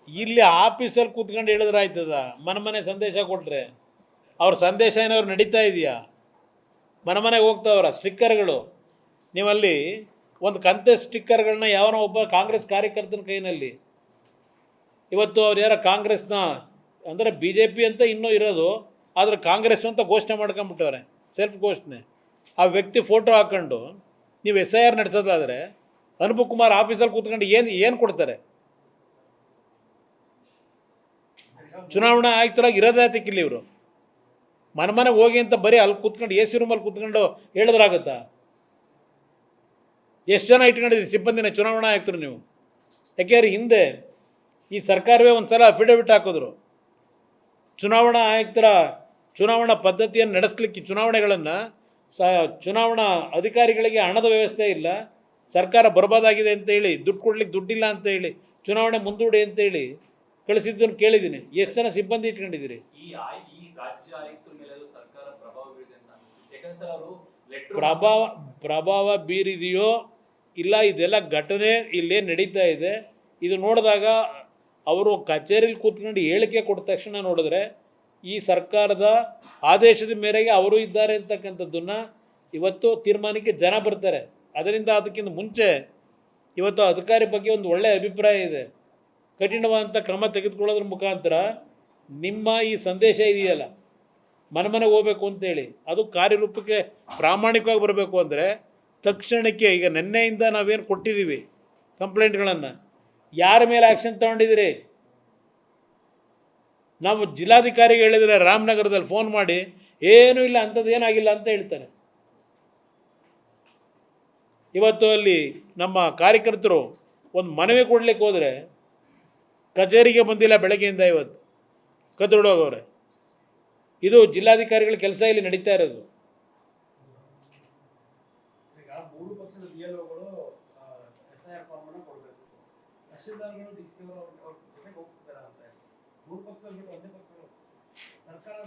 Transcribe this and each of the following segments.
ಇಲ್ಲಿ ಆಫೀಸಲ್ಲಿ ಕೂತ್ಕೊಂಡು ಹೇಳಿದ್ರೆ ಆಯ್ತದ, ಮನೆ ಸಂದೇಶ ಕೊಟ್ಟರೆ ಅವ್ರ ಸಂದೇಶ ಏನಾದ್ರು ನಡೀತಾ ಇದೆಯಾ? ಮನೆಗೆ ಹೋಗ್ತಾವ್ರ ಸ್ಟಿಕ್ಕರ್ಗಳು. ನೀವಲ್ಲಿ ಒಂದು ಕಂತೆ ಸ್ಟಿಕ್ಕರ್ಗಳನ್ನ ಯಾವನೋ ಒಬ್ಬ ಕಾಂಗ್ರೆಸ್ ಕಾರ್ಯಕರ್ತನ ಕೈನಲ್ಲಿ, ಇವತ್ತು ಅವ್ರು ಯಾರ ಕಾಂಗ್ರೆಸ್ನ ಅಂದರೆ ಬಿ ಜೆ ಪಿ ಅಂತ ಇನ್ನೂ ಇರೋದು, ಆದರೆ ಕಾಂಗ್ರೆಸ್ ಅಂತ ಘೋಷಣೆ ಮಾಡ್ಕೊಂಬಿಟ್ಟವ್ರೆ, ಸೆಲ್ಫ್ ಘೋಷಣೆ. ಆ ವ್ಯಕ್ತಿ ಫೋಟೋ ಹಾಕ್ಕೊಂಡು ನೀವು SIR ನಡೆಸೋದಾದರೆ ಅನುಪಮ್ ಕುಮಾರ್ ಆಫೀಸಲ್ಲಿ ಕೂತ್ಕೊಂಡು ಏನು ಕೊಡ್ತಾರೆ? ಚುನಾವಣಾ ಆಯುಕ್ತರಾಗಿ ಇರೋದಾತಕ್ಕಿಲ್ಲ ಇವರು. ಮನೆಗೆ ಹೋಗಿ ಅಂತ ಬರೀ ಅಲ್ಲಿ ಕೂತ್ಕೊಂಡು AC ರೂಮಲ್ಲಿ ಕೂತ್ಕೊಂಡು ಹೇಳಿದ್ರಾಗುತ್ತಾ? ಎಷ್ಟು ಜನ ಇಟ್ಕೊಂಡಿದ್ದೀರಿ ಸಿಬ್ಬಂದಿನ ಚುನಾವಣಾ ಆಯುಕ್ತರು ನೀವು? ಯಾಕೆಂದ್ರೆ ಹಿಂದೆ ಈ ಸರ್ಕಾರವೇ ಒಂದು ಸಲ ಅಫಿಡವಿಟ್ ಹಾಕಿದ್ರು, ಚುನಾವಣಾ ಆಯುಕ್ತರ ಚುನಾವಣಾ ಪದ್ಧತಿಯನ್ನು ನಡೆಸಲಿಕ್ಕೆ ಚುನಾವಣೆಗಳನ್ನು ಚುನಾವಣಾ ಅಧಿಕಾರಿಗಳಿಗೆ ಹಣದ ವ್ಯವಸ್ಥೆ ಇಲ್ಲ, ಸರ್ಕಾರ ಬರ್ಬಾದಾಗಿದೆ ಅಂತೇಳಿ, ದುಡ್ಡು ಕೊಡ್ಲಿಕ್ಕೆ ದುಡ್ಡಿಲ್ಲ ಅಂತೇಳಿ ಚುನಾವಣೆ ಮುಂದೂಡಿ ಅಂತೇಳಿ ಕಳಿಸಿದ್ದನ್ನು ಕೇಳಿದ್ದೀನಿ. ಎಷ್ಟು ಜನ ಸಿಬ್ಬಂದಿ ಇಟ್ಕೊಂಡಿದ್ದೀರಿ? ಪ್ರಭಾವ ಬೀರಿದೆಯೋ ಇಲ್ಲ, ಇದೆಲ್ಲ ಘಟನೆ ಇಲ್ಲೇ ನಡೀತಾ ಇದೆ. ಇದು ನೋಡಿದಾಗ ಅವರು ಕಚೇರಿಲಿ ಕೂತ್ಕೊಂಡು ಹೇಳಿಕೆ ಕೊಟ್ಟ ತಕ್ಷಣ ನೋಡಿದ್ರೆ ಈ ಸರ್ಕಾರದ ಆದೇಶದ ಮೇರೆಗೆ ಅವರು ಇದ್ದಾರೆ ಅಂತಕ್ಕಂಥದ್ದನ್ನು ಇವತ್ತು ತೀರ್ಮಾನಕ್ಕೆ ಜನ ಬರ್ತಾರೆ. ಅದರಿಂದ ಅದಕ್ಕಿಂತ ಮುಂಚೆ ಇವತ್ತು ಅಧಿಕಾರಿ ಬಗ್ಗೆ ಒಂದು ಒಳ್ಳೆಯ ಅಭಿಪ್ರಾಯ ಇದೆ. ಕಠಿಣವಾದಂಥ ಕ್ರಮ ತೆಗೆದುಕೊಳ್ಳೋದ್ರ ಮುಖಾಂತರ ನಿಮ್ಮ ಈ ಸಂದೇಶ ಇದೆಯಲ್ಲ, ಮನೆಗೆ ಹೋಗಬೇಕು ಅಂತೇಳಿ, ಅದು ಕಾರ್ಯರೂಪಕ್ಕೆ ಪ್ರಾಮಾಣಿಕವಾಗಿ ಬರಬೇಕು ಅಂದರೆ ತಕ್ಷಣಕ್ಕೆ ಈಗ ನಿನ್ನೆಯಿಂದ ನಾವೇನು ಕೊಟ್ಟಿದ್ದೀವಿ ಕಂಪ್ಲೇಂಟ್ಗಳನ್ನು, ಯಾರ ಮೇಲೆ ಆ್ಯಕ್ಷನ್ ತೊಗೊಂಡಿದ್ದೀರಿ? ನಾವು ಜಿಲ್ಲಾಧಿಕಾರಿಗೆ ಹೇಳಿದರೆ ರಾಮನಗರದಲ್ಲಿ ಫೋನ್ ಮಾಡಿ ಏನೂ ಇಲ್ಲ, ಅಂಥದ್ದು ಏನಾಗಿಲ್ಲ ಅಂತ ಹೇಳ್ತಾರೆ. ಇವತ್ತು ಅಲ್ಲಿ ನಮ್ಮ ಕಾರ್ಯಕರ್ತರು ಒಂದು ಮನವಿ ಕೊಡಲಿಕ್ಕೆ ಹೋದರೆ ಕಚೇರಿಗೆ ಬಂದಿಲ್ಲ ಬೆಳಗ್ಗೆಯಿಂದ, ಇವತ್ತು ಕದ್ರೋಡೋಗವ್ರೆ. ಇದು ಜಿಲ್ಲಾಧಿಕಾರಿಗಳ ಕೆಲಸ ಇಲ್ಲಿ ನಡೀತಾ ಇರೋದು.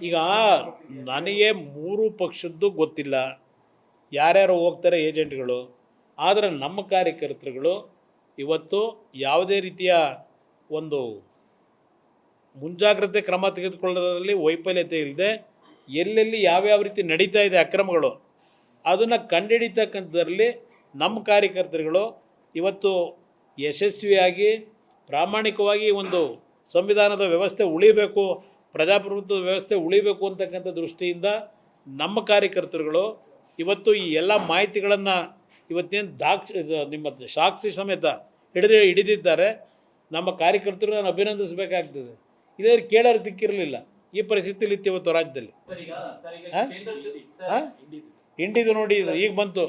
ಈಗ ನನಗೆ ಮೂರು ಪಕ್ಷದ್ದು ಗೊತ್ತಿಲ್ಲ, ಯಾರ್ಯಾರು ಹೋಗ್ತಾರೆ ಏಜೆಂಟ್ಗಳು. ಆದರೆ ನಮ್ಮ ಕಾರ್ಯಕರ್ತರುಗಳು ಇವತ್ತು ಯಾವುದೇ ರೀತಿಯ ಒಂದು ಮುಂಜಾಗ್ರತೆ ಕ್ರಮ ತೆಗೆದುಕೊಳ್ಳೋದ್ರಲ್ಲಿ ವೈಫಲ್ಯತೆ ಇಲ್ಲದೆ ಎಲ್ಲೆಲ್ಲಿ ಯಾವ್ಯಾವ ರೀತಿ ನಡೀತಾ ಇದೆ ಅಕ್ರಮಗಳು ಅದನ್ನು ಕಂಡುಹಿಡಿತಕ್ಕಂಥದ್ರಲ್ಲಿ ನಮ್ಮ ಕಾರ್ಯಕರ್ತರುಗಳು ಇವತ್ತು ಯಶಸ್ವಿಯಾಗಿ ಪ್ರಾಮಾಣಿಕವಾಗಿ ಒಂದು ಸಂವಿಧಾನದ ವ್ಯವಸ್ಥೆ ಉಳಿಬೇಕು, ಪ್ರಜಾಪ್ರಭುತ್ವದ ವ್ಯವಸ್ಥೆ ಉಳಿಬೇಕು ಅಂತಕ್ಕಂಥ ದೃಷ್ಟಿಯಿಂದ ನಮ್ಮ ಕಾರ್ಯಕರ್ತರುಗಳು ಇವತ್ತು ಈ ಎಲ್ಲ ಮಾಹಿತಿಗಳನ್ನು ಇವತ್ತೇನು ನಿಮ್ಮ ಸಾಕ್ಷಿ ಸಮೇತ ಹಿಡಿದಿದ್ದಾರೆ. ನಮ್ಮ ಕಾರ್ಯಕರ್ತರು ನಾನು ಅಭಿನಂದಿಸಬೇಕಾಗ್ತದೆ. ಇದೇ ಕೇಳೋರು ದಿಕ್ಕಿರಲಿಲ್ಲ ಈ ಪರಿಸ್ಥಿತಿಲಿ ಇತ್ತು ಇವತ್ತು ರಾಜ್ಯದಲ್ಲಿ. ಹಿಂಡಿದು ನೋಡಿ, ಈಗ ಬಂತು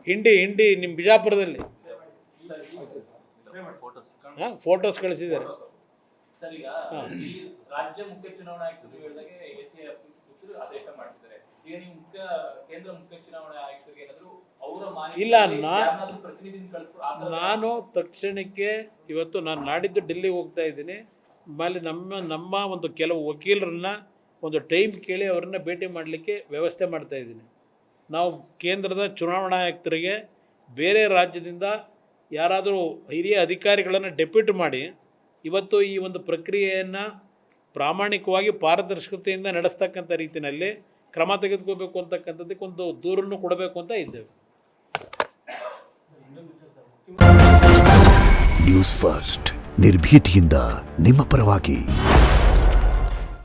ಹಿಂಡಿ ನಿಮ್ಮ ಬಿಜಾಪುರದಲ್ಲಿ ಫೋಟೋಸ್ ಕಳಿಸಿದ್ದಾರೆ. ರಾಜ್ಯ ಮುಖ್ಯ ಚುನಾವಣಾ ಆಯುಕ್ತರು ಹೇಳಿದಾಗೆ ಆದೇಶ ಮಾಡ್ತಿದ್ದಾರೆ. ಈಗ ನೀವು ಕೇಂದ್ರ ಮುಖ್ಯ ಚುನಾವಣಾ ಆಯುಕ್ತರಿಗೆ ಏನಾದರೂ ಇಲ್ಲ, ನಾನು ತಕ್ಷಣಕ್ಕೆ ಇವತ್ತು ನಾನು ನಾಡಿದ್ದು ಡೆಲ್ಲಿಗೆ ಹೋಗ್ತಾ ಇದ್ದೀನಿ. ಆಮೇಲೆ ನಮ್ಮ ಒಂದು ಕೆಲವು ವಕೀಲರನ್ನ ಒಂದು ಟೈಮ್ ಕೇಳಿ ಅವ್ರನ್ನ ಭೇಟಿ ಮಾಡಲಿಕ್ಕೆ ವ್ಯವಸ್ಥೆ ಮಾಡ್ತಾ ಇದ್ದೀನಿ. ನಾವು ಕೇಂದ್ರದ ಚುನಾವಣಾ ಆಯುಕ್ತರಿಗೆ ಬೇರೆ ರಾಜ್ಯದಿಂದ ಯಾರಾದರೂ ಹಿರಿಯ ಅಧಿಕಾರಿಗಳನ್ನು ಡೆಪ್ಯೂಟ್ ಮಾಡಿ ಇವತ್ತು ಈ ಒಂದು ಪ್ರಕ್ರಿಯೆಯನ್ನು ಪ್ರಾಮಾಣಿಕವಾಗಿ ಪಾರದರ್ಶಕತೆಯಿಂದ ನಡೆಸ್ತಕ್ಕಂಥ ರೀತಿಯಲ್ಲಿ ಕ್ರಮ ತೆಗೆದುಕೋಬೇಕು ಅಂತಕ್ಕಂಥದ್ದಕ್ಕೆ ಒಂದು ದೂರನ್ನು ಕೊಡಬೇಕು ಅಂತ ಇದ್ದೇವೆ. ನ್ಯೂಸ್ ಫಸ್ಟ್ ನಿರ್ಭೀತಿಯಿಂದ ನಿಮ್ಮ ಪರವಾಗಿ.